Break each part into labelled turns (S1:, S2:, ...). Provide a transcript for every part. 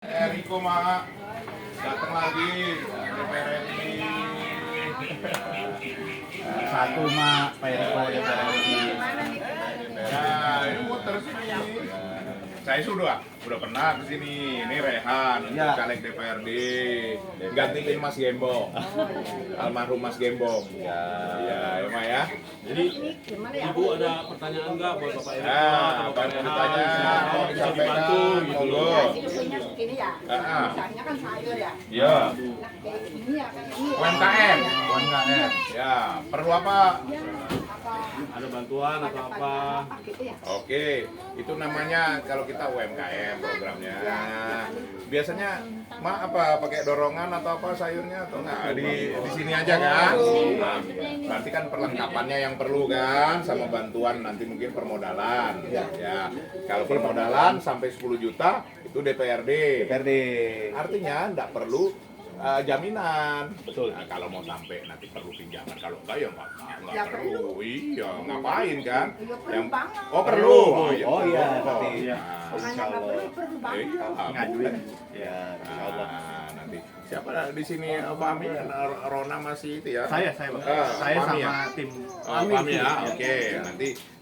S1: Riko mah datang lagi DPR RI.
S2: Satu mah Pak Eriko DPR RI.
S1: Ya, ini muter sini. Saya sudah pernah ke sini. Ini Rehan,
S2: Ya.
S1: caleg DPRD. Gantiin Mas Gembong. Almarhum Mas Gembong. Ya, ya, Mak ya.
S3: Jadi Ibu ada pertanyaan nggak buat Bapak Eriko?
S1: Nah, apa yang mau ditanya, mau disampaikan, monggo.
S4: Punya begini ya, misalnya kan sayur ya.
S1: Ya,
S4: Nah, kayak ini ya, kayak ini.
S1: UMKM.
S2: UMKM.
S1: Ya, perlu apa?
S4: Apa?
S3: Ada bantuan atau apa?
S4: Gitu ya.
S1: Oke, itu namanya kalau kita UMKM programnya. Biasanya apa pakai dorongan atau apa sayurnya atau enggak di sini aja kan? Nah, berarti kan perlengkapannya yang perlu kan sama bantuan nanti mungkin permodalan. Ya, kalau permodalan sampai 10 juta itu DPRD.
S2: DPRD.
S1: Artinya enggak perlu jaminan.
S2: Betul.
S1: Nah, kalau mau sampai nanti perlu pinjaman, kalau enggak ya enggak
S4: Ya,
S1: perlu. Iya, ngapain kan?
S4: Ya, perlu banget.
S1: Oh perlu.
S2: Oh iya,
S1: perlu.
S2: nanti.
S1: Nah,
S4: Makanya nggak perlu banget.
S1: iya,
S2: Ngajuin. Ya, insya Allah.
S1: Nah, nanti siapa di sini Pak Ami? Rona masih itu ya?
S2: Saya Pak. Saya
S1: Pak Ami
S2: sama
S1: ya?
S2: tim.
S1: Oh, Pak Ami ya. Oke,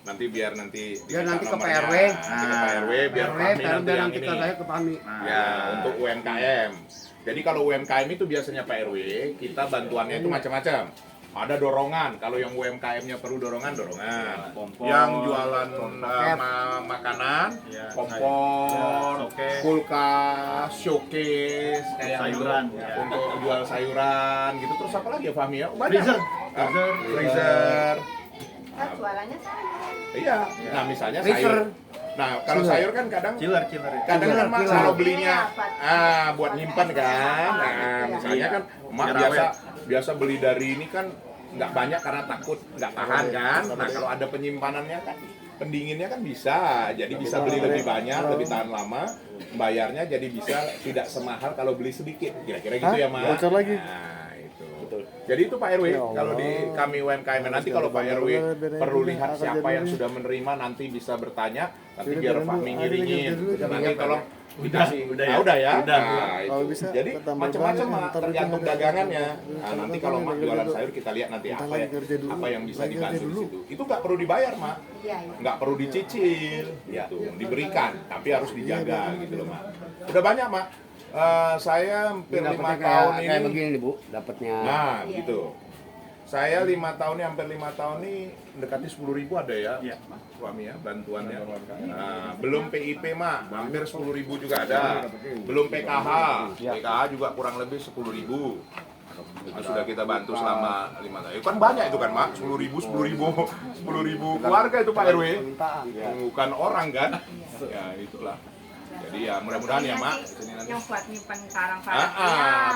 S1: nanti biar nanti
S5: Biar nanti ke
S1: nomornya.
S5: PRW.
S1: Nanti ke PRW biar Pak Ami nanti yang
S5: nanti
S1: ini.
S5: ke saya ke PAMI.
S1: Ya, untuk UMKM. Jadi kalau UMKM itu biasanya Pak RW, kita bantuannya itu macam-macam. Ada dorongan, kalau yang UMKM-nya perlu dorongan.
S2: Kompor,
S1: Yang jualan makanan,
S2: Ya,
S1: kompor,
S2: showcase.
S1: kulkas, showcase, kayak
S2: Sayuran,
S1: gitu.
S2: ya.
S1: Untuk jual sayuran gitu. Terus apa lagi ya Fahmi ya? Banyak.
S2: Freezer.
S1: Freezer.
S4: Kan jualannya sayur.
S1: Iya. Nah, misalnya
S5: Freezer.
S1: sayur. Nah, kalau sayur kan kadang
S2: Chiller.
S1: kadang kan mak
S5: Killer.
S1: kalau belinya buat nyimpan kan. Nah, misalnya kan mak
S2: Biar
S1: biasa beli dari ini kan nggak banyak karena takut nggak tahan kan. Nah, kalau ada penyimpanannya kan pendinginnya kan bisa, jadi bisa beli lebih banyak, lebih tahan lama, bayarnya jadi bisa tidak semahal kalau beli sedikit, kira-kira gitu ya Mak.
S5: Bocor lagi.
S1: Nah, itu. Jadi itu Pak RW, kalau di kami UMKM nanti kalau Pak RW perlu lihat siapa yang sudah menerima nanti bisa bertanya, nanti biar Fahmi ngiringin, nanti tolong dikasih.
S2: Udah ya?
S1: Udah ya.
S2: Udah.
S1: Nah, itu.
S5: Kalau bisa,
S1: Jadi
S5: tambah
S1: macam-macam
S5: banyak,
S1: Mak,
S5: ntar
S1: tergantung
S5: kita
S1: dagangannya.
S5: kerja dulu.
S1: Nah, nanti
S5: Ntar
S1: kalau Mak
S5: kerja
S1: jualan
S5: dulu.
S1: sayur kita lihat nanti
S5: Ntar
S1: apa
S5: lagi
S1: yang
S5: kerja dulu.
S1: apa yang bisa
S5: Lagi kerja
S1: dibantu di
S5: dulu.
S1: situ. Itu nggak perlu dibayar Mak,
S4: Iya, iya.
S1: nggak perlu dicicil, gitu. Diberikan, tapi harus dijaga gitu loh Mak. Udah banyak Mak. Saya hampir 5 tahun
S5: kayak
S1: ini.
S5: begini nih Bu, dapatnya.
S1: Nah, gitu. Saya 5 tahun ini, hampir 5 tahun ini mendekati 10.000 ada ya,
S2: Iya.
S1: suami ya, bantuannya. Nah, belum PIP mah, hampir 10.000 juga ada. Belum PKH, PKH juga kurang lebih 10.000. Itu sudah kita bantu selama 5 tahun. Kan banyak itu kan, Mak. 10.000 keluarga itu Pak RW. Bukan orang kan? Ya, itulah. Jadi ya mudah-mudahan ya, Mak. Sini nanti.
S4: Yang buat nyimpen karang-karang.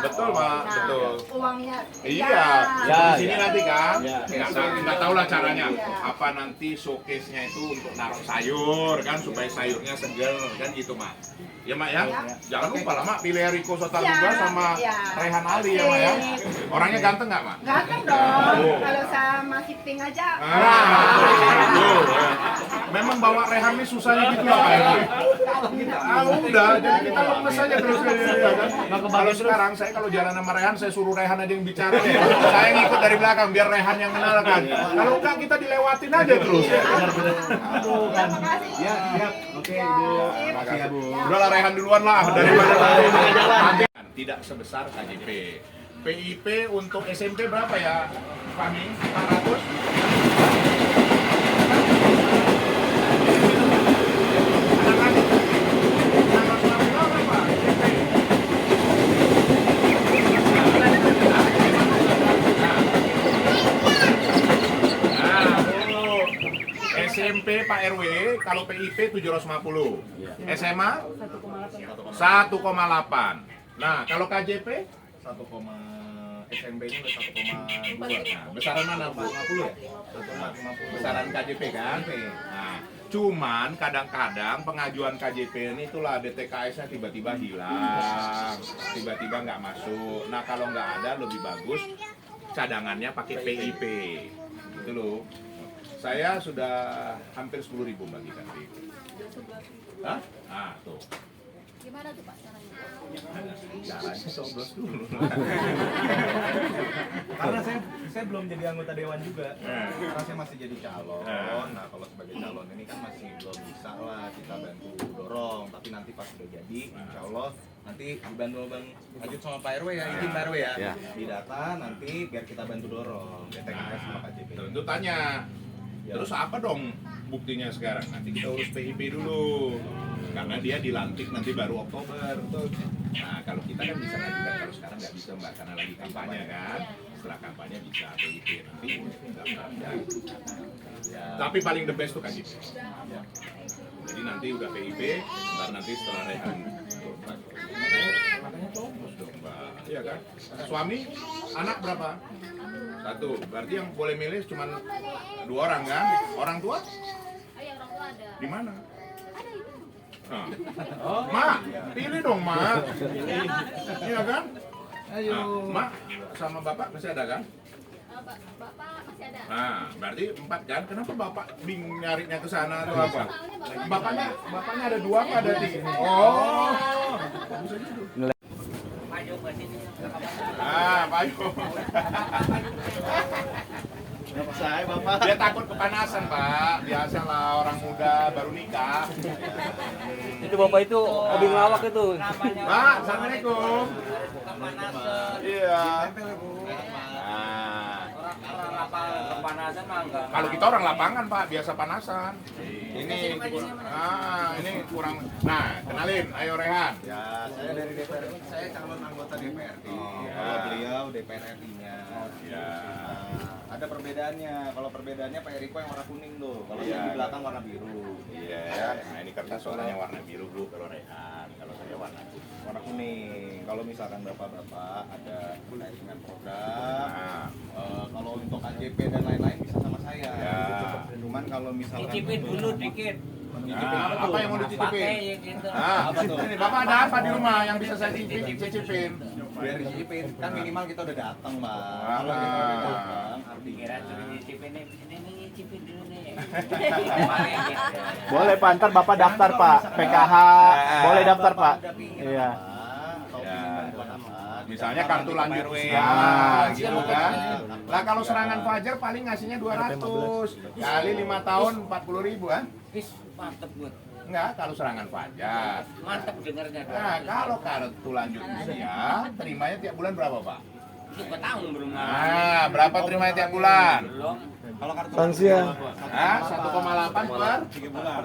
S1: Betul, Mak.
S4: Nah,
S1: Betul.
S4: uangnya.
S1: Iya,
S2: Ya,
S1: di sini
S2: ya.
S1: nanti kan,
S2: Ya.
S1: nggak tahu lah caranya.
S4: Iya.
S1: Apa nanti showcase-nya itu untuk naruh sayur kan supaya sayurnya segar kan gitu mak. Ya mak ya,
S4: Iya.
S1: jangan lupa lah mak pilih Riko Sotarduga
S4: Iya,
S1: sama
S4: iya.
S1: Rehan Ali ya mak ya. Orangnya ganteng nggak mak?
S4: Ganteng dong. Kalau sama si Pink aja.
S1: Betul. Memang bawa Rehan ini susahnya gitu lah Pak. Udah, jadi kita lemes aja terus kan. Kalau sekarang saya kalau jalan sama Rehan, saya suruh Rehan aja yang bicara deh. Saya ngikut dari belakang biar Rehan yang kenalkan. Kalau enggak kita dilewatin aja terus. Aduh kan.
S4: Terima kasih.
S2: Ya, siap. Oke, Ibu.
S1: Makasih.
S2: Ya, Bu.
S1: Udahlah Rehan duluan lah daripada nanti. Tidak sebesar KJP. PIP untuk SMP berapa ya? Fahmi? 400? SMP Pak RW kalau PIP 750, SMA 1,8. Nah kalau KJP 1, SMB ini 1,2. Nah, besaran mana Bu? 50 ya? 1,50. Besaran KJP kan? Nah, cuman kadang-kadang pengajuan KJP ini itulah DTKS-nya tiba-tiba hilang, tiba-tiba nggak masuk. Nah kalau nggak ada lebih bagus cadangannya pakai PIP, gitu loh. Saya sudah hampir 10.000 bagikan PIP. Hah? Nah tuh.
S5: Gimana tuh Pak caranya?
S1: Caranya coblos dulu.
S2: Karena saya belum jadi anggota dewan juga. Karena saya masih jadi calon. Nah, kalau sebagai calon ini kan masih belum bisa lah kita bantu dorong. Tapi nanti pas udah jadi, insya Allah nanti dibantu Bang Ajut sama Pak RW ya, izin Pak RW ya. Di data nanti biar kita bantu dorong. BTKS sama KJP.
S1: Tentu tanya. Terus apa dong buktinya sekarang? Nanti kita urus PIP dulu. Karena dia dilantik nanti baru Oktober. Nah, kalau kita kan bisa ngajukan, kalau sekarang nggak bisa Mbak, karena lagi kampanye kan. Setelah kampanye bisa PIP nanti daftar ya. Tapi paling the best tuh KJP. Jadi nanti udah PIP, ntar nanti setelah rehan. Makanya coblos dong Mbak. Iya kan? Suami, anak berapa? 1. Berarti yang boleh milih cuma 2 orang kan? Orang tua?
S5: Iya, orang tua ada.
S1: Di mana?
S5: Ada itu.
S1: Nah. Mak, pilih dong Mak. Iya kan? Ayo. Mak sama Bapak masih ada kan?
S5: Bapak masih ada.
S1: Nah, berarti 4 kan? Kenapa Bapak bingung nyarinya ke sana atau apa? Bapaknya ada 2 apa ada 3? Oh. Ah, Pak Ayu.
S2: Saya Bapak.
S1: Dia takut kepanasan, Pak. Biasalah orang muda baru nikah.
S6: Itu bapak itu hobi ngelawak itu.
S1: Pak, assalamualaikum. Iya. Nah,
S6: Orang lapangan kepanasan mah enggak.
S1: kalau kita orang lapangan, Pak, biasa panasan. Ini kurang. Nah, kenalin, ayo Rehan.
S2: Ya, saya dari DPR. Saya calon anggota DPRD. Kalau beliau DPR RI-nya.
S1: Ya.
S2: Ada perbedaannya. Kalau perbedaannya Pak Eriko yang warna kuning tuh. Kalau
S1: Iya.
S2: yang di belakang warna biru.
S1: Iya. Nah, ini kertas warnanya warna biru, Bu, kalau Rehan. Kalau saya warna kuning.
S2: Warna kuning. Kalau misalkan bapak-bapak ada berkait dengan program,
S1: Nah,
S2: kalau untuk AJP dan lain-lain bisa sama saya.
S1: Ya.
S2: Cuman kalau misalkan
S6: Cicipin dulu dikit.
S2: Cicipin
S1: apa yang mau
S6: Pakai
S1: dicicipin?
S6: ya gitu.
S1: Nah,
S2: Apa tuh?
S1: ini Bapak ada apa di rumah yang bisa saya cicipin?
S2: biar dicicipin kan minimal kita udah datang, Mbak.
S1: Ah.
S2: Kalau kita udah datang, artinya
S6: Kira suruh nyicipin ini nyicipin dulu nih.
S7: Boleh Pak, ntar Bapak daftar Pak, PKH, boleh daftar Pak. Iya.
S1: Misalnya kartu lanjut
S2: RW.
S1: usia, gitu kan. Lah kalau serangan Fajar paling ngasihnya 200 kali 5 tahun 40.000 kan?
S6: Wis mantep buat.
S1: Enggak, kalau serangan Fajar.
S6: Mantep dengarnya.
S1: Nah, kalau kartu lanjut usia, terimanya tiap bulan berapa, Pak?
S6: Itu ke tahun belum.
S1: Nah, berapa terimanya tiap bulan?
S6: Belum.
S2: Kalau kartu
S1: Hah? 1,8 per
S2: 3 bulan.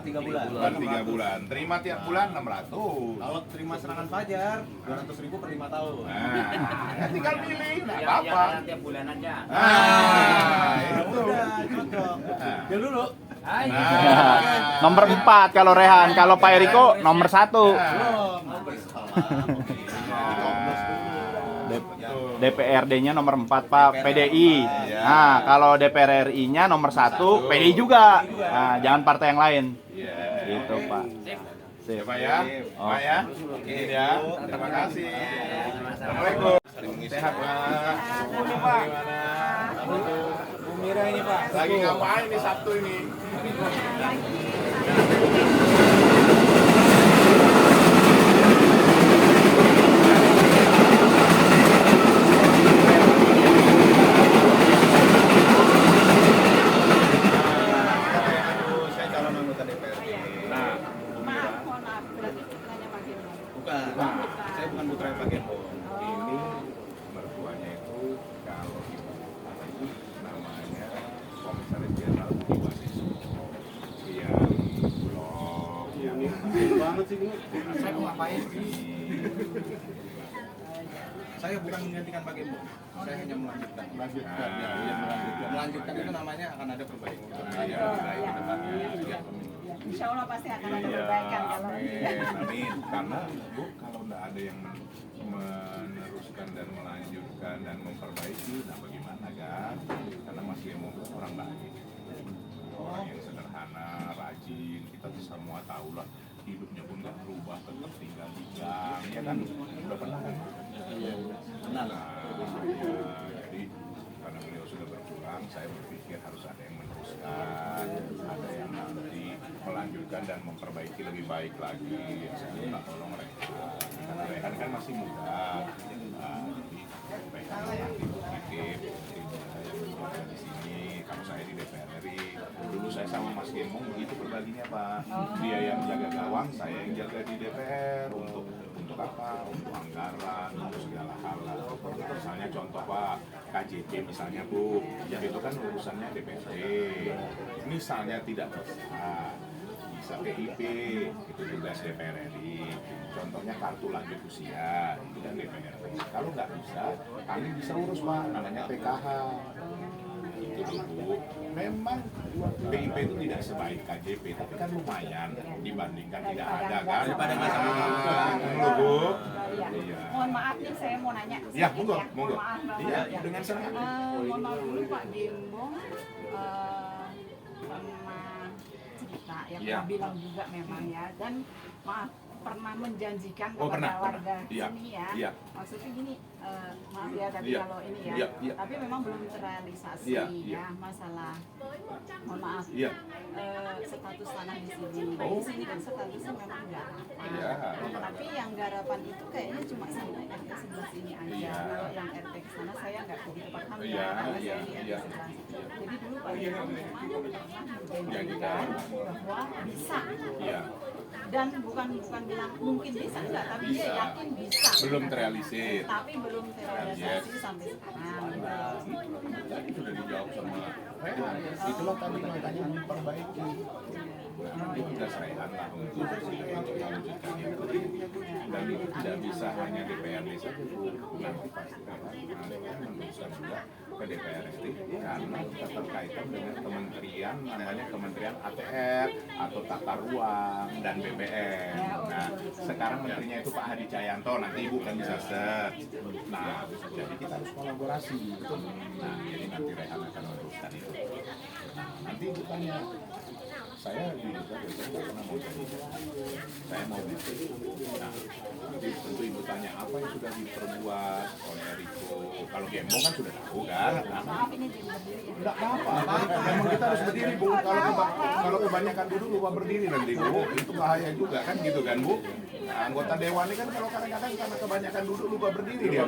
S1: per 3 bulan. Terima tiap bulan 600.
S2: Kalau terima serangan Fajar 200.000 per 5 tahun.
S1: Nah, ya tinggal pilih, enggak
S6: Ya,
S1: apa-apa.
S6: ya, tiap bulan aja.
S1: Nah, itu.
S2: Udah, cocok. Deal dulu.
S1: Nah.
S7: Nomor 4 kalau Rehan, kalau Pak Eriko nomor 1.
S2: Belum.
S7: DPRD-nya nomor 4 Pak, PDI. Nah, kalau DPR RI-nya nomor 1, PDI juga. Nah, jangan partai yang lain. Gitu Pak. Sip.
S1: Pak ya, Pak ya. Ini ya. Terima kasih. Assalamualaikum. Sehat Pak. Gimana? Bu Mira ini Pak. Lagi ngapain nih Sabtu ini?
S2: Saya calon anggota DPRD.
S1: Nah,
S4: Maaf, mohon maaf. Berarti putranya Pak Gembong.
S2: Bukan. Saya bukan putra Pak Gembong.
S1: ini mertuanya itu kalau ibu namanya Komisaris Jenderal Budi Waseso. Iya, Bulog.
S2: Banget sih ini. Saya mau ngapain sih? Saya bukan menggantikan Pak Gembong. Saya hanya melanjutkan. Melanjutkan. Ya, iya, melanjutkan. Melanjutkan itu namanya akan ada perbaikan.
S1: Iya, baik ke depannya. Ya.
S4: Insya Allah pasti akan ada perbaikan kalau
S1: Amin. Karena Bu, kalau nggak ada yang meneruskan dan melanjutkan dan memperbaiki, nah bagaimana kan? Karena Mas Gembong itu orang baik, orang yang sederhana, rajin. Kita semua tahu lah hidupnya pun nggak berubah, tetap tinggal di gang, ya kan? Udah pernah kan? Iya, pernah. Jadi karena beliau sudah berpulang, saya berpikir harus ada yang meneruskan, ada yang nanti melanjutkan. memajukan dan memperbaiki lebih baik lagi. Ya, saya minta tolong Rehan, karena Rehan kan masih muda. Jadi Rehan nanti titip yang di sini. Kalau saya di DPR RI, dulu saya sama Mas Gembong begitu berbaginya Pak. Dia yang jaga gawang, saya yang jaga di DPR untuk apa? Untuk anggaran, untuk segala hal lah. Misalnya contoh Pak, KJP misalnya Bu, itu kan urusannya DPRD. Misalnya tidak bisa PIP, itu tugas DPR RI. Contohnya kartu lanjut usia, itu kan DPR RI. Kalau nggak bisa, kami bisa urus Pak, namanya PKH. Itu Bu. Memang PIP itu tidak sebaik KJP, tapi kan lumayan dibandingkan tidak ada kan.
S3: Daripada masa
S1: Bu.
S4: Iya.
S1: Iya.
S4: Mohon maaf nih saya mau nanya.
S1: Ya, monggo,
S4: sedikit
S1: monggo.
S4: Mohon maaf banget.
S1: Iya,
S4: ya.
S1: dengan senang hati.
S4: Mohon maaf dulu Pak Gembong pernah cerita ya,
S1: Iya.
S4: pernah bilang juga memang ya, dan maaf pernah menjanjikan
S1: Oh,
S4: kepada
S1: pernah.
S4: warga
S1: Iya.
S4: sini ya.
S1: Iya.
S4: Maksudnya gini, maaf ya tapi
S1: Iya.
S4: kalau ini ya,
S1: Iya, iya.
S4: tapi memang belum terrealisasi
S1: Iya,
S4: ya
S1: iya.
S4: masalah. Mohon maaf.
S1: Iya.
S4: Status tanah di sini.
S1: Oh.
S4: Di sini kan statusnya memang garapan.
S1: Iya.
S4: Tapi yang garapan itu kayaknya cuma sampai RT sebelah sini aja.
S1: Iya.
S4: Kalau yang RT ke sana saya nggak begitu paham
S1: Iya,
S4: ya, karena
S1: iya,
S4: saya di RT
S1: iya.
S4: sebelah. Jadi dulu Pak Gembong memang pernah
S1: Menjanjikan.
S4: menjanjikan bahwa bisa.
S1: Iya.
S4: Dan bukan bilang mungkin bisa enggak, tapi dia
S1: Bisa.
S4: yakin bisa.
S1: Belum terrealisir.
S4: Tapi belum terrealisasi
S1: Yes.
S4: sampai sekarang.
S1: Tadi sudah dijawab sama Rehan. Itulah tadi makanya memperbaiki. Nah, itu tugas Rehan lah untuk mewujudkan itu. Dan itu tidak bisa hanya DPRD saja, Bu. Nanti pasti Rehan meneruskan juga ke DPR RI karena kita terkaitan dengan kementerian namanya Kementerian ATR atau Tata Ruang dan BBM. Nah, sekarang menterinya itu Pak Hadi Cahyanto, nanti Ibu kan bisa search. Nah, jadi kita harus kolaborasi. Nah, jadi nanti Rehan akan meneruskan itu. Nah, nanti Ibu tanya, saya di DPR saya nggak pernah mau jadi. Saya mau bisnis. Nah, nanti tentu Ibu tanya apa yang sudah diperbuat oleh Eriko. Kalau Gembong kan sudah tahu kan. Nah,
S4: Maaf ini jadi berdiri ya.
S1: enggak apa-apa. Memang kita harus berdiri, Bu. Kalau kebanyakan duduk lupa berdiri nanti, Bu. Itu bahaya juga kan gitu kan, Bu. Nah, anggota dewan ini kan kalau kadang-kadang karena kebanyakan duduk lupa berdiri dia.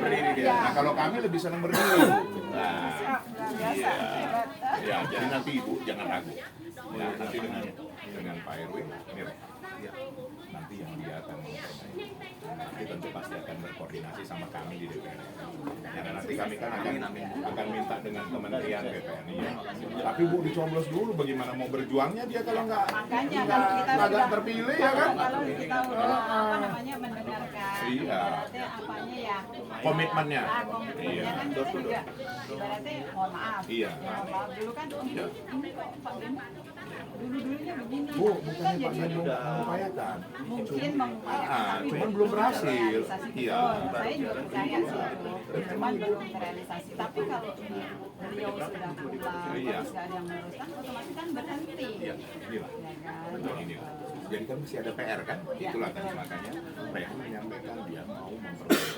S1: Nah, kalau kami lebih senang berdiri. Nah,
S4: Biasa. Hebat.
S1: ya, jadi nanti Ibu jangan ragu. Ya, nanti dengan Pak RW, ini ya, nanti yang dia akan memperbaiki. Nanti tentu pasti akan berkoordinasi sama kami di DPR. Ya, dan nanti kami kan akan minta dengan Kementerian BPN ya. Tapi Bu dicoblos dulu, bagaimana mau berjuangnya dia kalau
S4: Makanya kalau kita
S1: nggak
S4: sudah
S1: terpilih ya kan?
S4: Kalau kita udah apa namanya mendengarkan,
S1: Iya.
S4: ibaratnya apanya ya?
S1: Komitmennya.
S4: Nah, komitmennya
S1: Iya.
S4: kan kita juga ibaratnya mohon maaf.
S1: Iya.
S4: Mohon maaf dulu kan
S1: Iya.
S4: ini kok Pak Gembong dulu-dulunya begini.
S1: Bu,
S4: Kan
S1: bukannya Pak
S4: jadi
S1: Gembong mengupayakan.
S4: mungkin mengupayakan tapi
S1: cuman
S4: belum
S1: belum berhasil.
S4: terrealisasi.
S1: Iya.
S4: Betul, saya juga percaya sih itu. Cuman belum terrealisasi. Tapi kalau beliau sudah pulang,
S1: Iya.
S4: terus nggak ada yang meneruskan, otomatis kan berhenti.
S1: Iya, inilah.
S4: Ya kan?
S1: Nah, inilah. Jadi kan masih ada PR kan? Itulah tadi makanya Rehan menyampaikan dia mau memperbaiki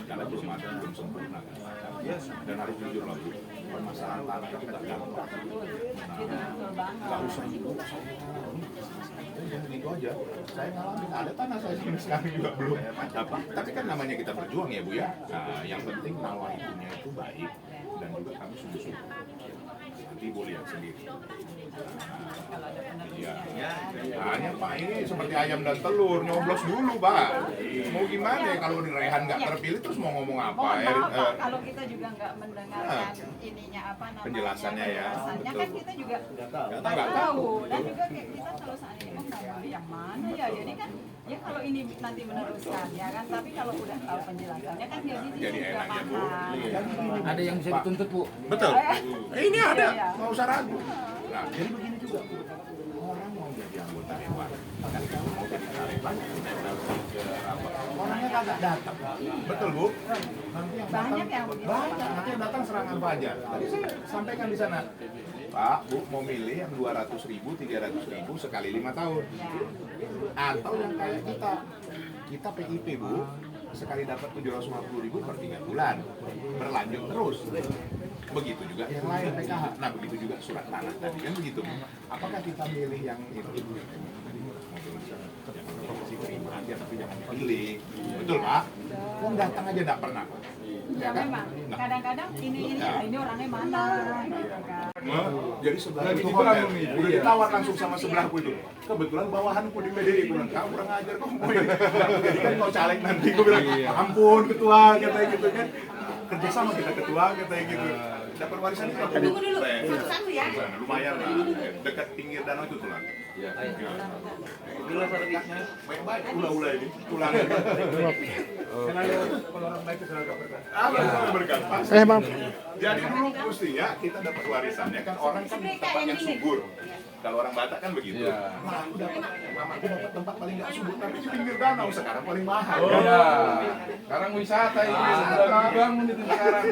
S1: karena belum ada, belum sempurna kan. Dan harus jujur lah Bu, permasalahan tanah itu tidak gampang.
S4: Itu betul banget.
S1: Gak usah ibu, udah gitu aja. Saya ngalamin ada tanah saya sini sekarang juga belum. Tapi kan namanya kita berjuang ya Bu ya. Nah, yang penting nawainya itu baik dan juga kami sungguh-sungguh. Nanti Ibu lihat sendiri.
S4: Kalau ada
S1: Iya.
S4: penerusnya.
S1: Hanya Pak ini seperti ayam dan telur, nyoblos dulu Pak. Mau gimana ya kalau di Rehan nggak terpilih terus mau ngomong apa?
S4: Mohon maaf Pak, kalau kita juga nggak mendengarkan ininya apa namanya
S1: Penjelasannya ya,
S4: penjelasannya
S1: betul.
S4: kan kita juga
S1: Nggak
S4: tahu. Dan juga kayak kita kalau seandainya mau ngambil yang mana ya, jadi kan ya kalau ini nanti meneruskan ya kan, tapi kalau udah tahu penjelasannya kan jadi
S1: Jadi
S4: juga
S1: enak ya, Bu.
S4: paham.
S6: Ada yang bisa dituntut, Bu.
S1: Betul. Ini ada,
S4: Iya.
S1: nggak usah ragu. Nah, jadi begini juga Bu. Orang mau jadi anggota dewan, kan mau jadi caleg, orangnya kagak datang. Betul Bu. Nanti yang
S4: Banyak
S1: datang,
S4: yang begitu.
S1: banyak. Nanti yang datang serangan fajar. Tadi saya sampaikan di sana. Pak, Bu mau milih yang 200.000, 300.000 sekali 5 tahun.
S4: Ya.
S1: Atau yang kayak kita PIP Bu, sekali dapat 750.000 per 3 bulan, berlanjut terus. Begitu juga yang lain PKH. Nah begitu juga surat tanah tadi kan begitu. Apakah kita milih yang itu? terima aja tapi jangan dipilih. Betul Pak? Kok datang aja nggak pernah.
S4: Ya memang, kadang-kadang ini orangnya mana gitu kan.
S1: Jadi sebelah itu hotel, udah ditawar langsung sama sebelahku itu. Kebetulan bawahanku di PDI, aku bilang, kamu kurang ajar kok mau ini. Jadi kan mau caleg nanti, aku bilang, ampun ketua, katanya gitu kan. Kerjasama kita ketua, katanya gitu. Dapat warisan itu.
S5: Tunggu dulu, satu-satu ya.
S1: Lumayan lah, dekat pinggir danau itu tuh lah. Baik-baik, ula-ula ini, tulang. Kalau orang baik itu selalu berkat. Bang. Jadi dulu mestinya kita dapat warisannya kan orang kan tempat yang subur. Kalau orang Batak kan begitu. Nah, aku dapat tempat paling nggak subur tapi di pinggir danau sekarang paling mahal.
S3: Oh iya. Sekarang wisata ini sudah dibangun itu sekarang.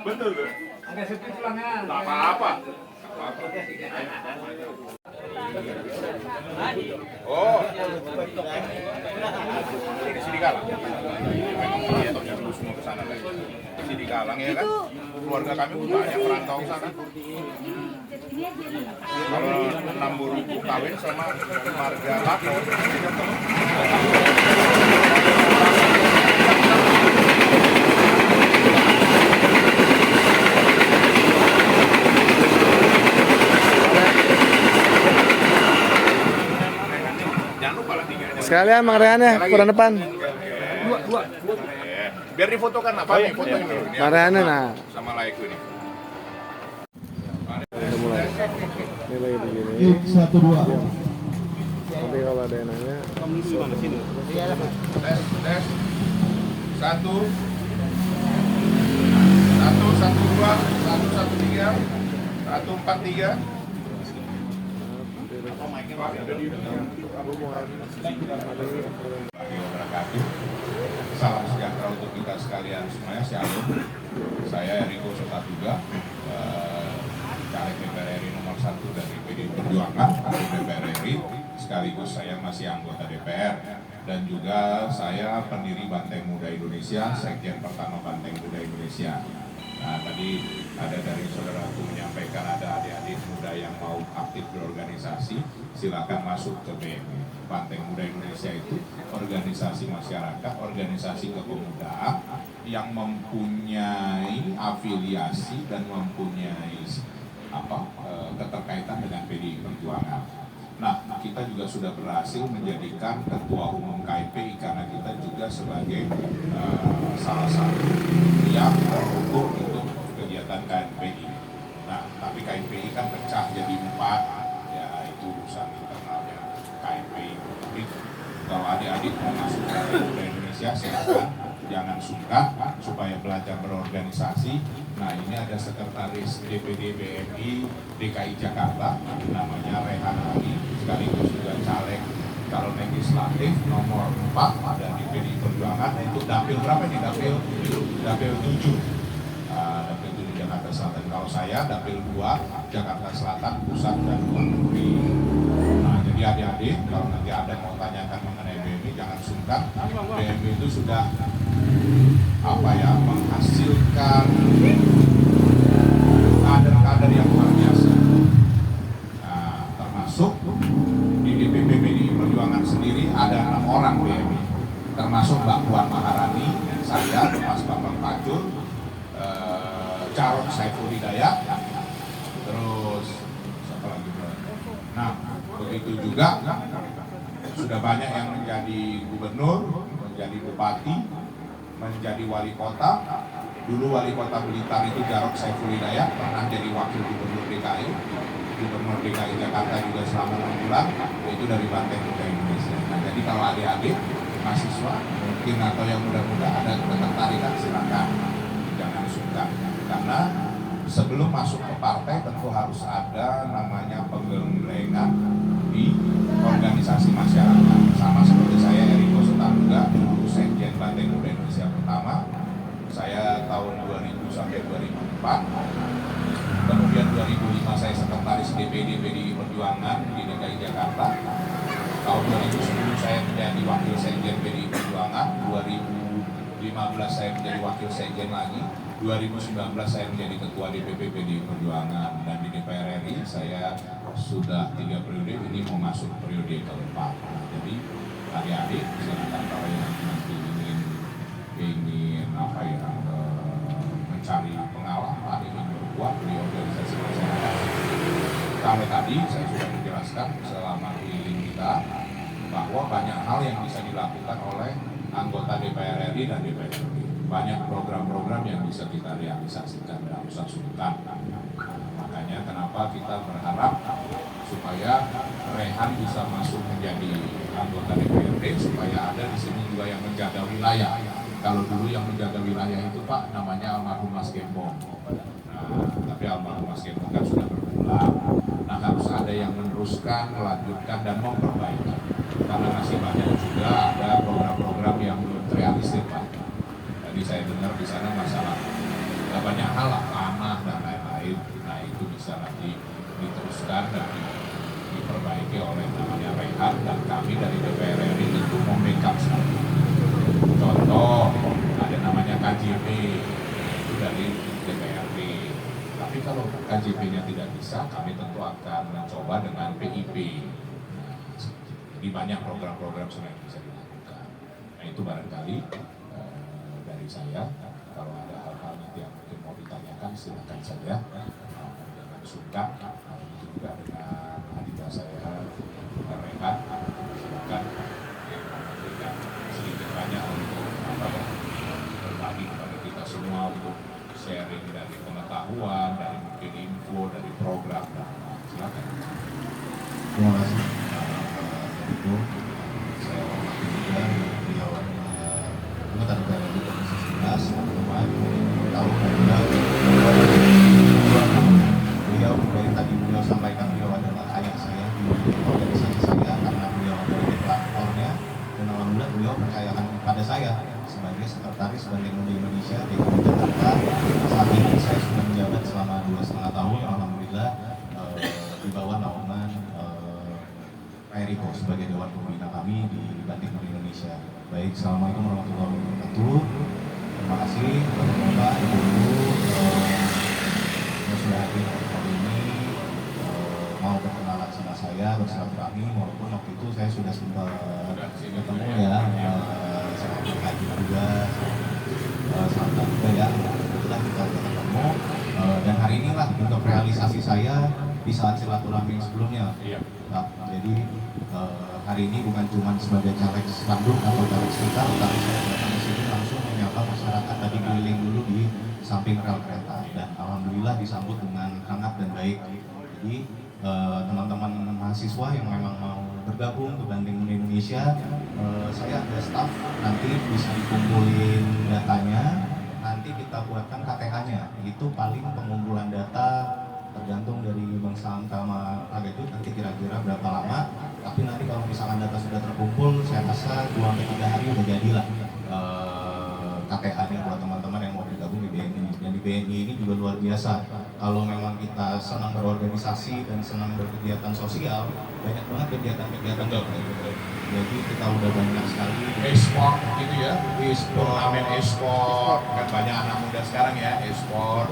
S1: Betul tuh.
S3: Agak sepi tulangnya.
S1: Nggak apa-apa. Oh, di sini Galang. Iya, toh jangan semua ke sana lagi. Di sini Galang ya kan. Keluarga kami pun banyak perantau ke sana. Kalau 60.000 kawin sama marga Lapor. Jangan lupa lah 3 aja.
S8: Sekalian Mang Rehan ya, kurang depan.
S1: Biar difotokan apa nih fotonya dulu.
S8: Mang Rehan nah.
S1: Sama laiku ini.
S8: Udah mulai. Ini lagi begini. 1-2. Nanti kalau ada yang nanya.
S1: Tes. 1 1 1 2 1 1 3 1 4 3. Salam sejahtera untuk kita sekalian semuanya. Shalom. Saya Eriko Sotatuga, caleg DPR RI nomor 1 dari PDI Perjuangan dari DPR RI. Sekaligus saya masih anggota DPR dan juga saya pendiri Banteng Muda Indonesia, sekjen pertama Banteng Muda Indonesia. Nah, tadi ada dari saudaraku menyampaikan ada adik-adik muda yang mau aktif berorganisasi, silakan masuk ke BMI. Banteng Muda Indonesia itu organisasi masyarakat, organisasi kepemudaan yang mempunyai afiliasi dan mempunyai keterkaitan dengan PDI Perjuangan. Nah, kita juga sudah berhasil menjadikan ketua umum KIPI karena kita juga sebagai salah satu yang terukur untuk kegiatan KIPI. Nah, tapi KIPI kan pecah jadi 4, ya itu urusan internalnya KIPI. Jadi kalau adik-adik mau masuk ke Indonesia silakan, jangan sungkan supaya belajar berorganisasi. Nah, ini ada sekretaris DPD BMI DKI Jakarta namanya Rehan Ali, sekaligus juga caleg calon legislatif nomor 4 dari PDI Perjuangan. Untuk dapil berapa nih? Dapil 7. Dapil 7 Jakarta Selatan. Kalau saya dapil 2 Jakarta Selatan, Pusat dan Luar Negeri. Nah, jadi adik-adik kalau nanti ada mau tanyakan mengenai BMI jangan sungkan. BMI itu sudah menghasilkan kader-kader yang luar biasa. Nah, termasuk di DPP PDI Perjuangan sendiri ada 6 orang BMI, termasuk Mbak Puan Maharani, saya, Mas Bambang Pacul, Jarod Saiful Hidayat, terus siapa lagi? Nah, begitu juga sudah banyak yang menjadi gubernur, menjadi bupati, menjadi wali kota. Dulu wali kota Blitar itu Jarod Saiful Hidayat, pernah jadi wakil gubernur DKI, gubernur DKI Jakarta juga selama 6 bulan, itu dari Banteng Muda Indonesia. Nah, jadi kalau adik-adik mahasiswa mungkin atau yang muda-muda ada ketertarikan, silakan, jangan sungkan. Karena sebelum masuk ke partai tentu harus ada namanya penggemblengan di organisasi masyarakat. Sama seperti saya Eriko Sotatuga, dulu sekjen Banteng Muda Indonesia pertama. Saya tahun 2000 sampai 2004. Kemudian 2005 saya sekretaris DPD PDI Perjuangan di DKI Jakarta. Tahun 2010 saya menjadi wakil sekjen PDI Perjuangan. 2015 saya menjadi wakil sekjen lagi. 2019 saya menjadi ketua DPP PDI Perjuangan, dan di DPR RI saya sudah 3 periode, ini mau masuk periode keempat. Jadi adik-adik, silakan kalau yang nanti ingin apa ya, mencari pengalaman, ingin berbuat di organisasi masyarakat. Kalau tadi saya sudah menjelaskan selama keliling kita bahwa banyak hal yang bisa dilakukan oleh anggota DPR RI dan DPR RI. Banyak program-program yang bisa kita realisasikan dalam usah sultan. Makanya kenapa kita berharap supaya Rehan bisa masuk menjadi anggota DPRD, supaya ada di sini juga yang menjaga wilayah. Kalau dulu yang menjaga wilayah itu Pak namanya almarhum Mas Gembong. Nah, tapi almarhum Mas Gembong kan sudah berpulang. Nah, harus ada yang meneruskan, melanjutkan dan memperbaiki. Karena masih banyak juga ada program-program yang belum terrealisir Pak. Jadi saya dengar di sana masalah banyak hal lah, tanah dan lain-lain. Nah itu bisa nanti diteruskan dan diperbaiki oleh namanya Rehan, dan kami dari DPR RI itu membackup sekali. Contoh ada namanya KJP itu dari DPR RI. Tapi kalau KJP-nya tidak bisa, kami tentu akan mencoba dengan PIP. Jadi banyak program-program yang bisa dilakukan. Nah itu barangkali dari saya. Kalau ada hal-hal nanti yang mungkin mau ditanyakan silakan saja, jangan sungkan. Itu juga dengan adik saya Rehan, silakan memberikan sedikit banyak untuk apa ya, berbagi kepada kita semua untuk sharing dari pengetahuan, dari mungkin info, dari program. Silakan.
S9: Terima kasih. Itu saya hormati juga beliau anggota DPR RI Komisi 11 teman-teman tahu juga beliau dari tadi beliau sampaikan beliau adalah ayah saya di organisasi saya karena beliau menjadi platformnya, dan alhamdulillah beliau percayakan kepada saya sebagai sekretaris Banteng Muda Indonesia di Jakarta. Saat ini saya sudah menjabat selama 2,5 tahun, alhamdulillah di bawah naungan Pak Eriko sebagai Dewan Pembina kami di Banteng Muda Indonesia. Baik, assalamualaikum warahmatullahi wabarakatuh. Terima kasih Bapak, Ibu-Ibu yang sudah hadir hari ini, mau berkenalan sama saya, bersilaturahmi, walaupun waktu itu saya sudah sempat ketemu ya, sama Pak Haji juga, sama juga ya, kebetulan kita sudah ketemu, dan hari inilah untuk realisasi saya di saat silaturahmi sebelumnya. Nah, jadi hari ini bukan cuma sebagai caleg Bandung atau caleg sekitar, tapi saya datang ke sini langsung menyapa masyarakat tadi keliling dulu di samping rel kereta, dan alhamdulillah disambut dengan hangat dan baik. Jadi teman-teman mahasiswa yang memang mau bergabung ke Banteng Muda Indonesia, saya ada staff, nanti bisa dikumpulin datanya, nanti kita buatkan KTA-nya. Itu paling pengumpulan data tergantung dari Bang Sam sama Raga itu nanti kira-kira berapa lama. Tapi nanti kalau misalkan data sudah terkumpul, saya rasa 2-3 hari udah jadilah KTA-nya buat teman-teman yang mau bergabung di BNI. Dan di BNI ini juga luar biasa. Kalau memang kita senang berorganisasi dan senang berkegiatan sosial, banyak banget kegiatan-kegiatan. Jadi kita udah banyak sekali
S1: E-sport gitu ya, turnamen e-sport, kan banyak anak muda sekarang ya, e-sport,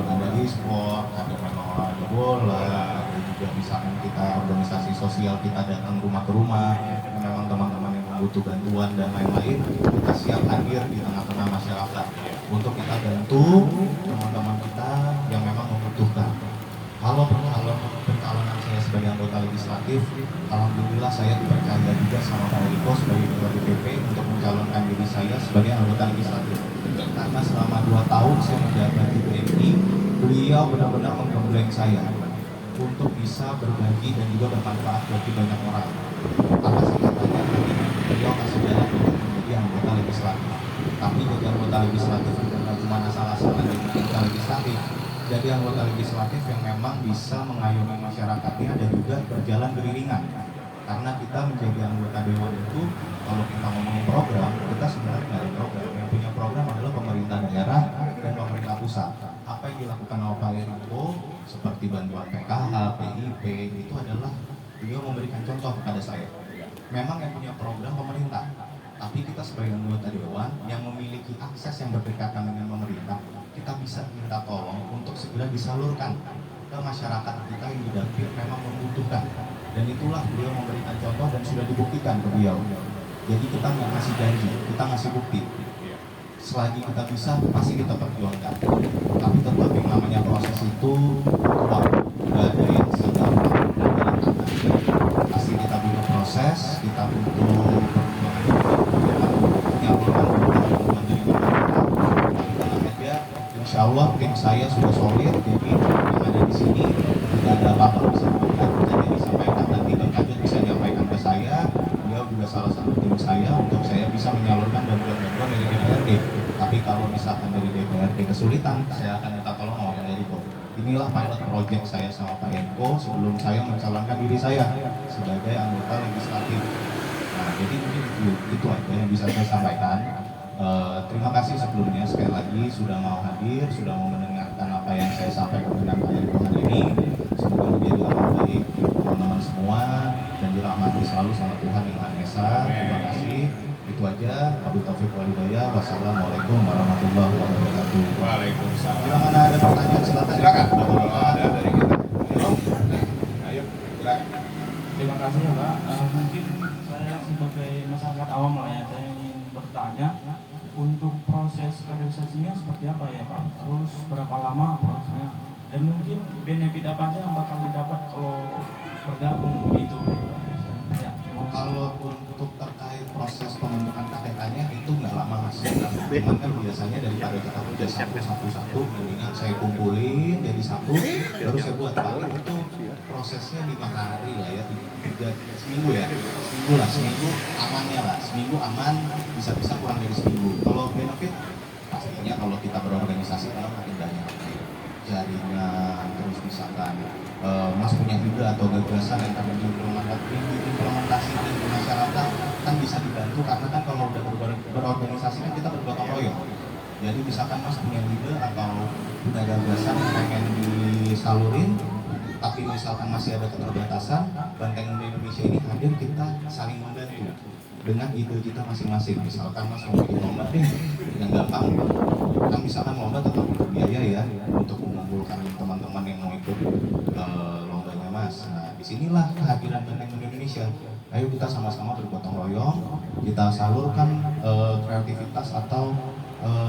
S9: ada e-sport, ada memang olahraga bola, ada juga misalkan kita organisasi sosial, kita datang rumah ke rumah, memang teman-teman yang butuh bantuan dan lain-lain, kita siap hadir di tengah-tengah masyarakat untuk kita bantu teman-teman kita yang memang membutuhkan. Kalau pencalonan saya sebagai anggota legislatif, alhamdulillah saya dipercaya juga sama Pak Eriko sebagai ketua DPP untuk mencalonkan diri saya sebagai anggota legislatif. Karena selama 2 tahun saya menjabat di BNI, beliau benar-benar menggembleng saya untuk bisa berbagi dan juga bermanfaat bagi banyak orang. Apa sih katanya tadi beliau kasih jalan untuk menjadi anggota legislatif. Tapi jadi anggota legislatif bukan cuma asal-asalan jadi anggota legislatif. Jadi anggota legislatif yang memang bisa mengayomi masyarakatnya dan juga berjalan beriringan. Karena kita menjadi anggota dewan itu, kalau kita ngomongin program, kita sebenarnya nggak ada program. Yang punya program adalah pemerintah daerah dan pemerintah pusat. Apa yang dilakukan oleh Pak Eriko, seperti bantuan PKH, PIP, itu adalah beliau memberikan contoh kepada saya. Memang yang punya program pemerintah, tapi kita sebagai anggota dewan yang memiliki akses yang berdekatan dengan pemerintah, kita bisa minta tolong untuk segera disalurkan ke masyarakat kita yang di dapil memang membutuhkan. Dan itulah beliau memberikan contoh dan sudah dibuktikan ke beliau. Jadi kita nggak ngasih janji, kita ngasih bukti. Selagi kita bisa, pasti kita perjuangkan. Tapi tetap yang namanya proses itu waktu, nggak ada yang segampang dalam tangan. Pasti kita butuh proses, kita butuh perjuangan yang teman-teman dari pemerintah. Tenang aja, insya Allah tim saya sudah solid, jadi yang ada di sini tidak ada apa-apa bisa disampaikan, nanti lanjut bisa disampaikan ke saya. Beliau juga salah satu tim saya untuk saya bisa menyalurkan bantuan-bantuan dari DPRD. Tapi kalau misalkan dari DPRD kesulitan, saya akan minta tolong sama Pak Eriko. Inilah pilot project saya sama Pak Eriko sebelum saya mencalonkan diri saya sebagai anggota legislatif. Nah, jadi itu aja yang bisa saya sampaikan. Terima kasih sebelumnya sekali lagi sudah mau hadir, sudah mau mendengarkan apa yang saya sampaikan dengan Pak Eriko hari ini. Semoga menjadi amal baik teman-teman semua dan dirahmati selalu sama Tuhan yang Maha Esa. Terima kasih. Itu aja. Wabillahi taufiq wal hidayah. Wassalamualaikum warahmatullahi wabarakatuh.
S1: Waalaikumsalam.
S9: Bila mana ada pertanyaan silakan.
S1: Silakan. Ada dari kita. Ayo, silakan.
S10: Terima kasih ya Pak. Mungkin saya sebagai masyarakat awam lah ya, saya ingin bertanya untuk proses kaderisasinya seperti apa ya Pak? Terus berapa lama prosesnya? Dan mungkin benefit apa aja yang bakal didapat kalau bergabung gitu? Ya,
S9: Kalau untuk terkait proses pembentukan KPK-nya itu nggak lama mas. Cuman kan biasanya daripada kita kerja satu-satu, mendingan saya kumpulin jadi satu, baru saya buat. Paling itu prosesnya 5 hari lah ya, 3 seminggu ya, seminggu amannya lah, seminggu aman, bisa-bisa kurang dari seminggu. Kalau benefit pastinya kalau kita berorganisasi kan makin banyak jaringan, terus misalkan mas punya ide atau gagasan yang akan diimplementasikan di masyarakat kan bisa dibantu, karena kan kalau udah berorganisasi kan kita bergotong royong. Jadi misalkan mas punya ide atau punya gagasan yang pengen disalurin, tapi misalkan masih ada keterbatasan, Banteng Muda Indonesia ini hadir, kita saling membantu dengan ide kita masing-masing. Misalkan mas mau bikin lomba deh, yang gampang kan misalkan lomba tetap butuh biaya ya untuk mengumpulkan teman-teman yang mau ikut lombanya mas. Nah disinilah kehadiran Banteng Muda Indonesia. Ayo kita sama-sama bergotong royong, kita salurkan kreativitas atau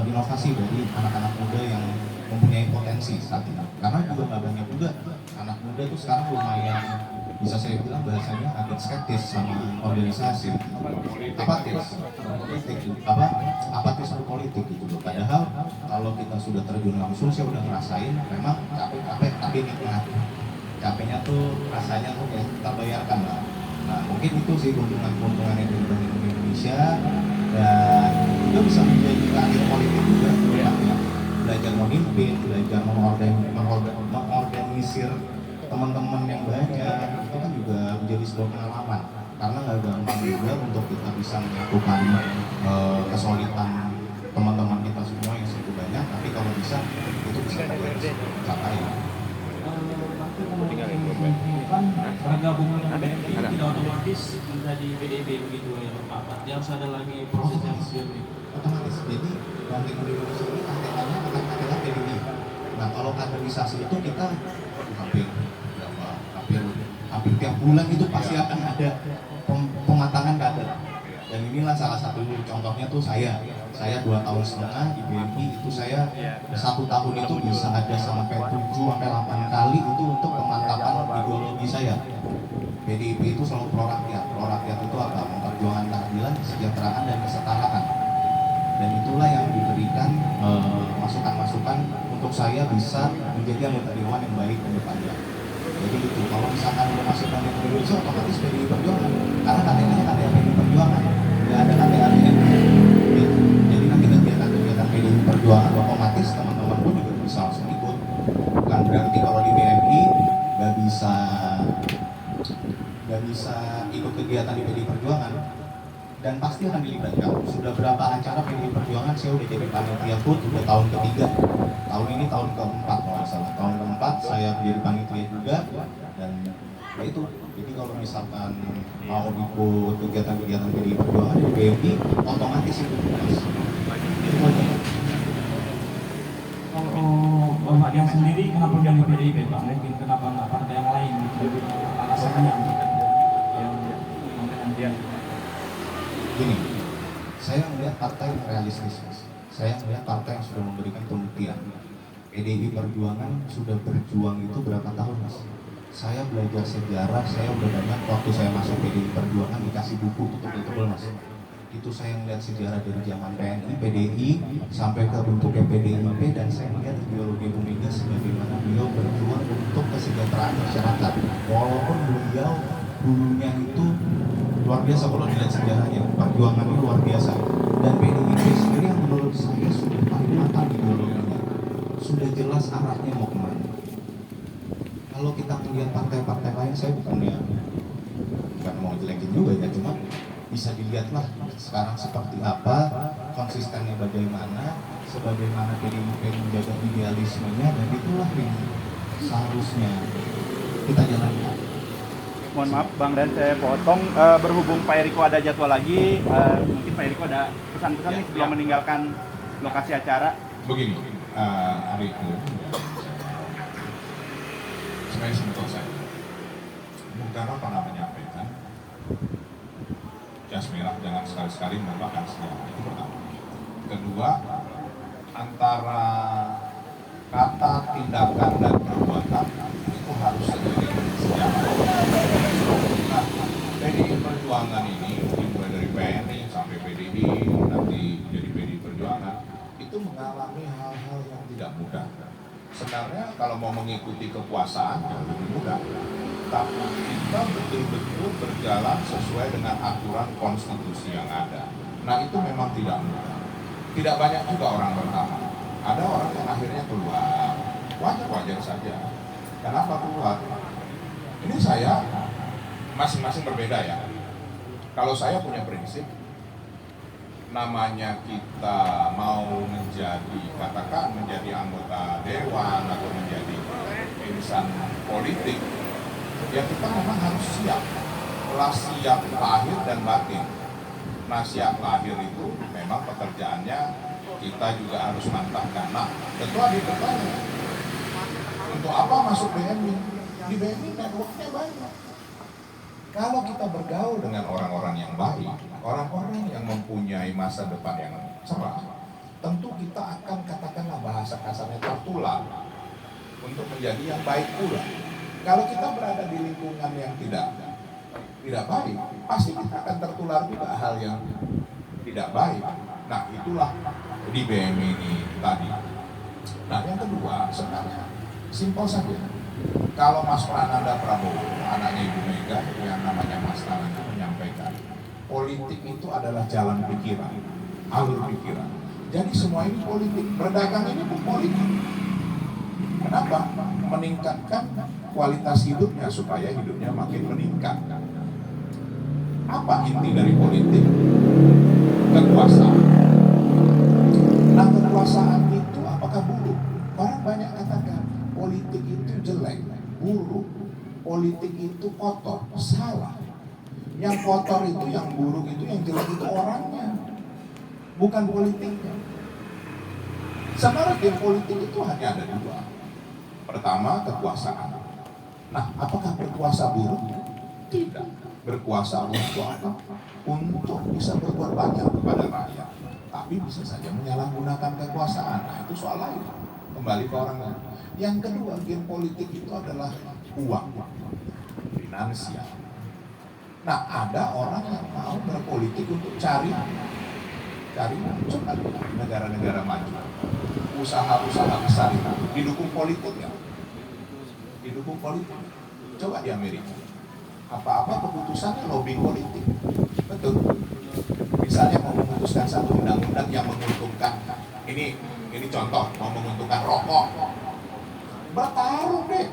S9: inovasi dari anak-anak muda yang mempunyai potensi saat ini. Karena juga nggak banyak juga anak muda tuh sekarang lumayan, bisa saya bilang bahasanya agak skeptis sama organisasi, apatis politik gitu loh. Padahal kalau kita sudah terjun langsung, saya udah ngerasain memang capek tapi nikmat. Capeknya tuh rasanya tuh kayak kita bayarkan lah. Nah mungkin itu sih keuntungan yang dari Bank Indonesia, dan itu bisa menjadi karir politik juga ya. Belajar memimpin, belajar mengorganisir teman-teman yang banyak, itu kan juga menjadi sebuah pengalaman. Karena nggak gampang juga untuk kita bisa menyatukan kesulitan teman-teman kita semua yang segitu banyak, tapi kalau bisa itu bisa tercapai.
S10: Kan bergabung dengan BNI tidak otomatis menjadi PDIP begitu ya Pak. Yang ada lagi proses yang sendiri.
S9: Otomatis. Jadi Banteng Muda Indonesia ini KTK-nya akan adalah PDI. Nah kalau kaderisasi itu kita hampir tiap bulan itu pasti akan ada pematangan kader. Dan inilah salah satu contohnya tuh saya 2,5 tahun di BNI itu saya 1 tahun itu bisa ada sampai 7-8 kali itu untuk pemantapan ideologi saya. PDIP itu selalu pro rakyat itu apa? Memperjuangkan keadilan, kesejahteraan dan kesetaraan. Dan itulah yang diberikan masukan-masukan untuk saya bisa menjadi anggota dewan yang baik ke depannya. Jadi itu, kalau misalkan udah masuk ke Indonesia, otomatis PDI Perjuangan. Karena KTK-nya PDI Perjuangan, nggak ada KTA-nya. Jadi nanti kegiatan PDI Perjuangan otomatis teman-teman pun juga bisa langsung ikut. Bukan berarti kalau di BNI nggak bisa ikut kegiatan di PDI Perjuangan. Dan pasti akan dilibatkan. Sudah berapa acara PDI Perjuangan saya udah jadi panitia pun udah tahun ketiga. Tahun ini tahun keempat kalau nggak salah. Tahun keempat saya jadi panitia juga, dan ya itu. Jadi kalau misalkan mau ikut kegiatan-kegiatan PDI Perjuangan di BNI, otomatis itu mas. Itu aja.
S10: Kalau Bapak yang sendiri kenapa jadi PDIP Pak? Mungkin kenapa nggak partai yang lain? Alasannya yang
S9: Gini, partai yang sudah memberikan pembuktian. PDI Perjuangan sudah berjuang itu berapa tahun, Mas? Saya belajar sejarah, saya udah banyak waktu saya masuk PDI Perjuangan dikasih buku tebel-tebel, Mas. Itu saya melihat sejarah dari zaman PNI, PDI sampai ke bentuknya PDIP, dan saya melihat ideologi Bu Mega sebagaimana beliau berjuang untuk kesejahteraan masyarakat. Walaupun beliau dulunya itu luar biasa kalau dilihat sejarahnya, perjuangannya luar biasa. Dan PDIP sendiri yang menurut saya sudah paling matang ideologinya, sudah jelas arahnya mau kemana. Kalau kita melihat partai-partai lain, saya bukan mau jelekin juga ya, cuma bisa dilihatlah sekarang seperti apa, konsistennya bagaimana, sebagaimana PDIP menjaga idealismenya, dan itulah yang seharusnya kita jalankan.
S7: Mohon maaf Bang Dan, saya potong. Berhubung Pak Eriko ada jadwal lagi, mungkin Pak Eriko ada pesan-pesan nih sebelum meninggalkan lokasi acara.
S1: Begini, Eriko, sebenarnya simpel saja. Bung Karno pernah menyampaikan, jas merah jangan sekali-sekali menambahkan sejarah. Itu pertama. Kedua, antara kata, tindakan, dan perbuatan itu harus seiring sejarah. Nah, PDI Perjuangan ini mulai dari PNI sampai PDI, nanti jadi PDI Perjuangan, itu mengalami hal-hal yang tidak mudah. Sebenarnya kalau mau mengikuti kekuasaan jauh lebih mudah, tapi kita betul-betul berjalan sesuai dengan aturan konstitusi yang ada. Nah, itu memang tidak mudah. Tidak banyak juga orang bertahan. Ada orang yang akhirnya keluar, wajar-wajar saja. Kenapa keluar? Ini saya masing-masing berbeda ya. Kalau saya punya prinsip, namanya kita mau menjadi, katakan menjadi anggota dewan atau menjadi insan politik, ya kita memang harus siap. Siap lahir dan batin. Nah, siap lahir itu memang pekerjaannya kita juga harus mantapkan. Nah, ketua bertanya, untuk apa masuk BMI? Di BMI networknya banyak. Kalau kita bergaul dengan orang-orang yang baik, orang-orang yang mempunyai masa depan yang cerah, tentu kita akan, katakanlah bahasa kasarnya, tertular untuk menjadi yang baik pula. Kalau kita berada di lingkungan yang tidak baik, pasti kita akan tertular juga hal yang tidak baik. Nah, itulah di BMI ini tadi. Nah, yang kedua, sebenarnya simpel saja. Kalau Mas Prananda Prabowo, anaknya Ibu Mega, yang namanya Mas Prananda, menyampaikan politik itu adalah jalan pikiran, alur pikiran. Jadi semua ini politik, berdagang ini pun politik. Kenapa? Meningkatkan kualitas hidupnya supaya hidupnya makin meningkat. Apa inti dari politik? Kekuasaan. Nah, kekuasaan itu apakah buruk? Orang banyak katakan politik itu jelek, buruk. Politik itu kotor, salah. Yang kotor itu, yang buruk itu, yang jelek itu orangnya, bukan politiknya. Sebenarnya game politik itu hanya ada dua. Pertama, kekuasaan. Nah, apakah berkuasa buruk? Tidak. Berkuasa untuk apa? Untuk bisa berbuat banyak kepada rakyat. Tapi bisa saja menyalahgunakan kekuasaan. Nah, itu soal lain. Kembali ke orang lain. Yang kedua, game politik itu adalah uang, finansial. Nah, ada orang yang mau berpolitik untuk cari coba negara-negara maju, usaha-usaha besar itu didukung politik ya, didukung politik. Coba di Amerika, apa-apa keputusannya lobbying politik, betul. Misalnya mau memutuskan satu undang-undang yang menguntungkan, ini contoh, mau menguntungkan rokok, bertarung deh,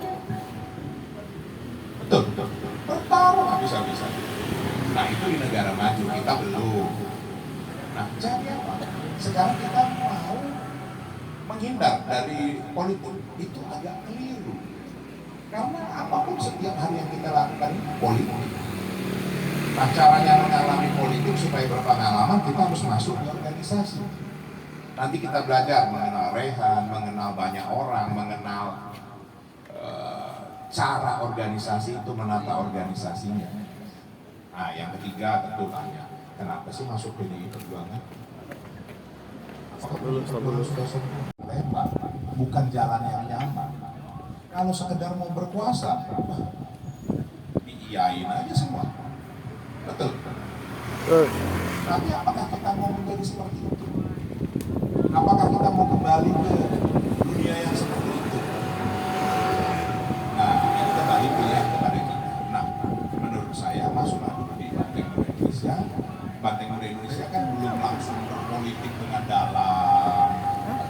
S1: betul, bertarung habis-habisan. Nah, itu di negara maju, kita belum. Nah, jadi apa? Sekarang kita mau menghindar dari politik, itu agak keliru. Karena apapun setiap hari yang kita lakukan ini politik. Nah, caranya mengalami politik supaya berpengalaman, kita harus masuk ke organisasi. Nanti kita belajar mengenal Rehan, mengenal banyak orang, mengenal cara organisasi itu, menata organisasinya. Nah, yang ketiga tentu tanya, kenapa sih masuk PDI Perjuangan?
S9: sudah lebar, bukan jalan yang nyaman. Kalau sekedar mau berkuasa, diiyain aja semua. Betul. Tapi apakah kita mau menjadi seperti itu? Apakah kita mau kembali ke dunia yang seperti itu? Nah, ini kembali pilihan kepada kita. Nah, menurut saya masuklah dulu di Banteng Muda Indonesia. Banteng Muda Indonesia kan belum langsung berpolitik dengan dalam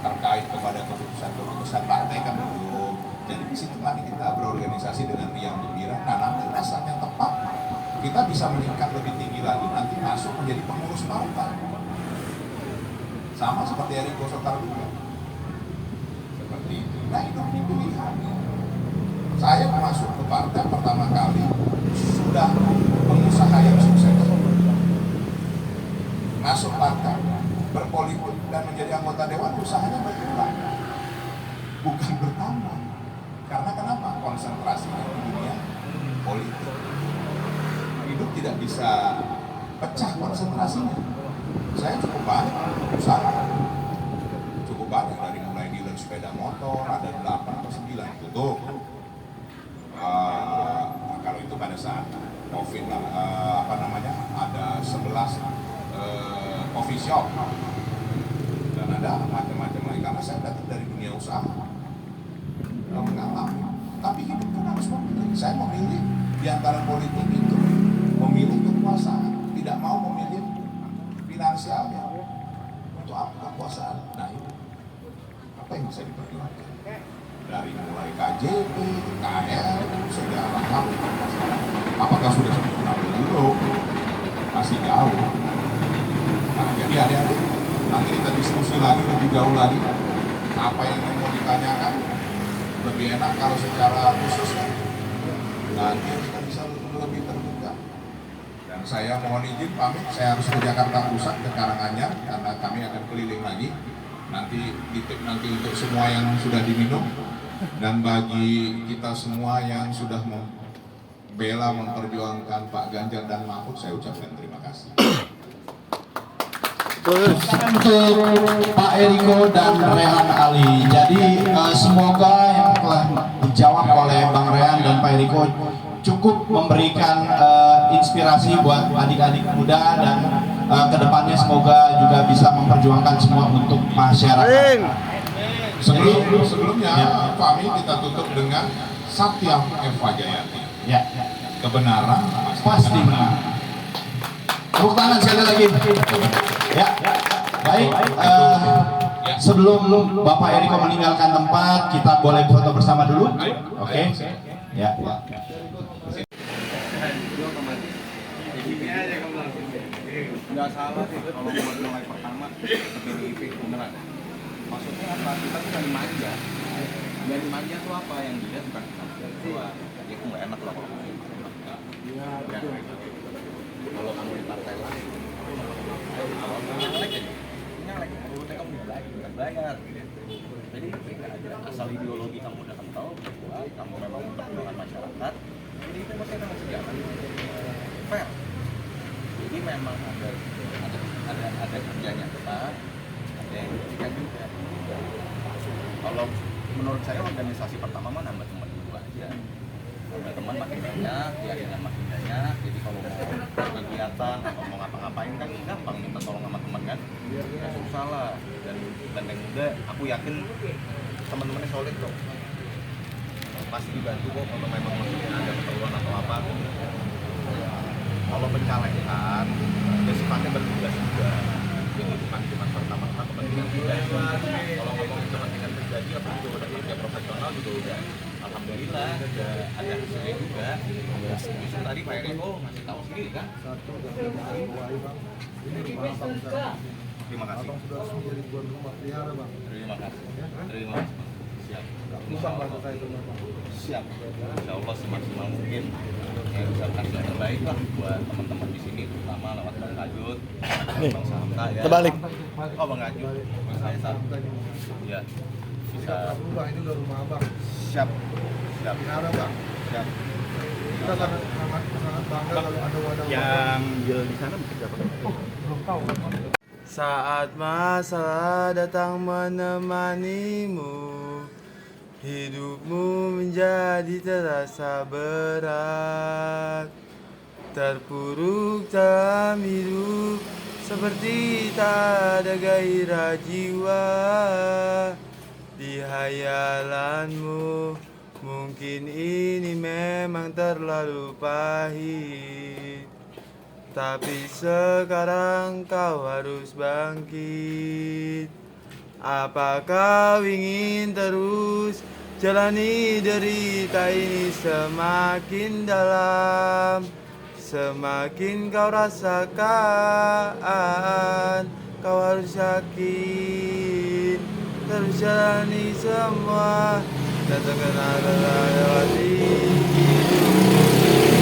S9: terkait kepada keputusan partai kan belum. Jadi di situ nanti kita berorganisasi dengan riang gembira. Nah, nanti rasanya tepat kita bisa meningkat lebih tinggi lagi, nanti masuk menjadi pengurus partai. Sama seperti Eriko Sotarduga. Seperti itu. Nah, itu pilihan. Saya masuk ke partai pertama kali sudah pengusaha yang sukses. Masuk partai, berpolitik dan menjadi anggota dewan, usahanya berkurang, bukan bertambah. Karena kenapa? Konsentrasinya di dunia politik. Hidup tidak bisa pecah konsentrasinya. Saya cukup banyak usaha, cukup banyak dari mulai dealer sepeda motor, ada 8 atau 9 tutup. Kalau itu pada saat COVID ada 11 coffee shop dan ada macam-macam lagi. Karena saya datang dari dunia usaha, mengalami. Tapi hidup kan harus memilih. Saya memilih di antara politik itu, memilih kekuasaan, tidak mau memilih finansialnya. Untuk apa kekuasaan? Nah, itu apa yang bisa diperjuangkan? Dari mulai KJP, KL, segala hal. Apakah sudah sempurna? Belum, masih jauh. Nah, jadi adik-adik, nanti kita diskusi lagi lebih jauh lagi. Apa yang mau ditanyakan lebih enak kalau secara khusus kan. Nanti kita bisa lebih terbuka. Dan saya mohon izin pamit, saya harus ke Jakarta Pusat, ke Karanganyar, karena kami akan keliling lagi. Nanti titip nanti untuk semua yang sudah diminum, dan bagi kita semua yang sudah membela memperjuangkan Pak Ganjar dan Mahfud, saya ucapkan terima kasih.
S11: Untuk Pak Eriko dan Rehan Ali. Jadi semoga yang telah dijawab oleh Bang Rehan dan Pak Eriko cukup memberikan inspirasi buat adik-adik muda, dan kedepannya semoga juga bisa memperjuangkan semua untuk masyarakat.
S9: Sebelumnya kami kita tutup dengan Satya Eva Jayati.
S11: Ya,
S9: kebenaran
S11: pasti menang. Tepuk tangan sekali lagi. Ya, baik. Sebelum Bapak Eriko meninggalkan tempat, kita boleh foto bersama dulu. Oke. Ya.
S2: Nggak salah sih kalau mulai pertama PDIP beneran. Maksudnya apa? Kita tuh dari manja. Dari manja tuh apa yang dilihat bukan kita doang. Jadi aku nggak enak lah kalau kamu kalau kamu di partai lain, kalau nyalek aja, nyalek, kamu bukan belajar. Jadi nggak ada asal ideologi kamu udah kental, kamu memang memperjuangkan masyarakat. Jadi itu pasti akan sejalan fair. Jadi memang ada kerjanya tetap, ada yang buktikan juga. Kalau menurut saya organisasi pertama mah nambah teman dulu aja. Nambah teman makin banyak, jaringan makin banyak. Jadi kalau mau kegiatan atau mau ngapa-ngapain kan gampang minta tolong sama teman kan. Nggak susah lah. Dan Banteng Muda, aku yakin teman-temannya solid kok. Pasti dibantu kok kalau memang ada keperluan atau apa. Kalau pencalekan, ya sifatnya bertugas juga. Jadi bukan cuma pertama-tama kepentingan pribadi. Kalau ngomong kepentingan pribadi, aku juga udah kerja profesional juga udah. Alhamdulillah, udah ada hasilnya juga. Justru tadi Pak Eriko ngasih tahu sendiri kan? Terima kasih. Terima kasih. Terima kasih. Siap. Siap. Insya Allah semaksimal mungkin yang bisa kasih yang terbaik lah buat teman-teman di sini, terutama lewat Bang Kajut, Bang Samta ya.
S8: Terbalik.
S2: Oh Bang Kajut, Bang Faisal. Ya. Bisa.
S8: Ini udah rumah abang.
S2: Siap. Siap.
S8: Ada bang.
S2: Siap.
S8: Kita sangat bangga kalau ada wadah.
S7: Yang jual di sana mungkin siapa?
S8: Belum tahu.
S12: Saat masalah datang menemanimu, hidupmu menjadi terasa berat. Terpuruk dalam hidup seperti tak ada gairah jiwa. Di hayalanmu mungkin ini memang terlalu pahit, tapi sekarang kau harus bangkit. Apa kau ingin terus jalani derita ini semakin dalam? Semakin kau rasakan, kau harus yakin. Terus jalani semua dan terkenal lewati hidup.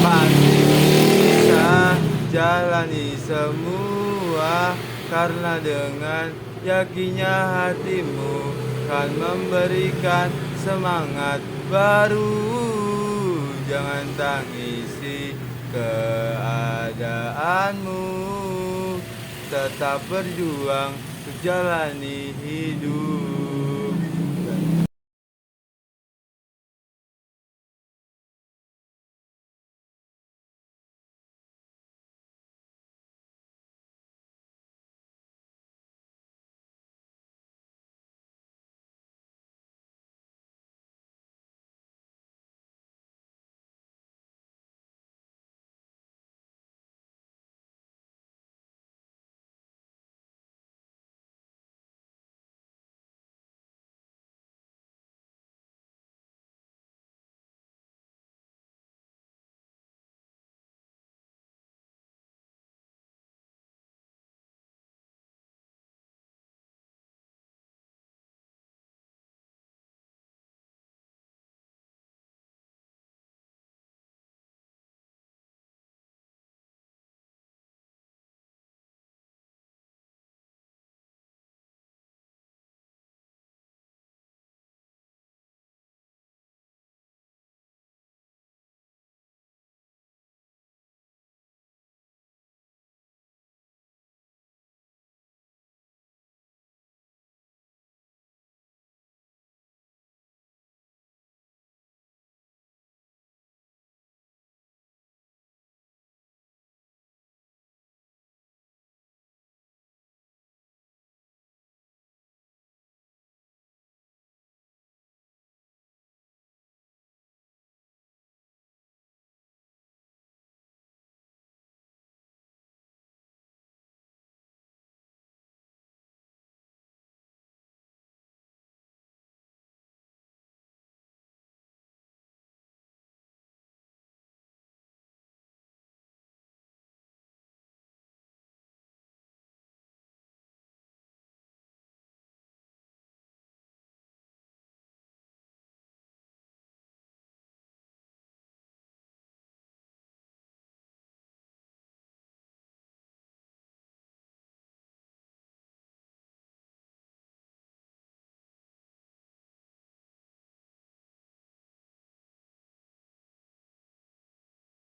S12: Pasti bisa jalani semua, karena dengan yakinnya hatimu kan memberikan semangat baru. Jangan tangisi keadaanmu, tetap berjuang untuk jalani hidup.